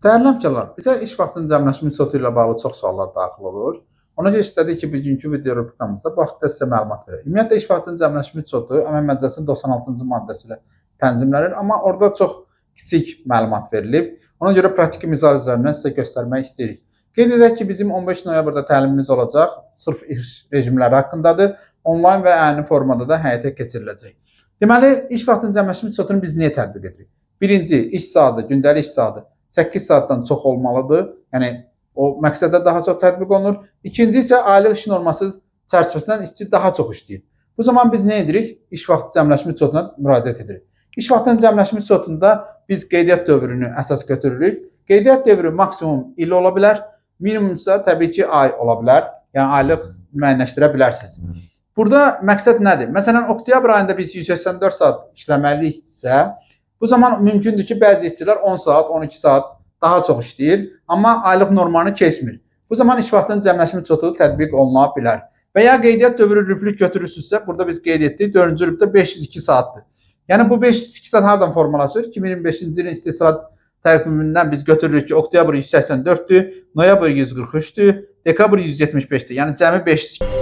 Dəyərli həmkarlar, bizə iş vaxtının cəmləşmə metodu ilə bağlı çox suallar daxil olur. Ona görə istədik ki, bugünkü video rubrikamızda bu haqda sizə məlumat verək. Ümumiyyətlə, iş vaxtının cəmləşmə metodu Əmək Məcəlləsinin 96-cı maddəsi ilə tənzimlənir, amma orada çox kiçik məlumat verilib. Ona görə praktiki misal üzərindən sizə göstərmək istəyirik. Qeyd edək ki, bizim 15 noyabrda təlimimiz olacaq. Sırf iş rejimləri haqqındadır. Onlayn və əyani formada da həyata keçiriləcək. Deməli, iş vaxtının cəmləşmə metodunu biz niyə tətbiq edirik? Birinci, iş saatı, gündəlik iş saatı 8 saatdan çox olmalıdır. Yəni o məqsədə daha çox tətbiq olunur. İkinci isə aylıq iş norması çərçivəsindən işçi daha çox işləyir. Bu zaman biz nə edirik? İş vaxtı cəmləşmə metoduna müraciət edirik. İş vaxtının cəmləşmə metodunda biz qeydiyyat dövrünü əsas götürürük. Qeydiyyat dövrü maksimum il ola bilər, minimum isə təbii ki ay ola bilər. Yəni aylıq müəyyənləşdirə bilərsiniz. Burada məqsəd nədir? Məsələn, oktyabr ayında biz 184 saat işləməliyiksə, bu zaman mümkündür ki, bəzi işçilər 10 saat, 12 saat daha çox işləyir, amma aylıq normanı keçmir. Bu zaman iş vaxtının cəmləşmə metodu tətbiq oluna bilər. Və ya qeydiyyat dövrü rüblük götürürsünüzsə, burada biz qeyd etdik, 4-cü rübdə 502 saatdır. Yəni bu 502 saat hardan formalaşır? 2025-ci ilin istehsalat təqvimindən biz götürürük ki, oktyabr 184-dür, noyabr 143-dür, dekabr 175-dir. Yəni cəmi 502.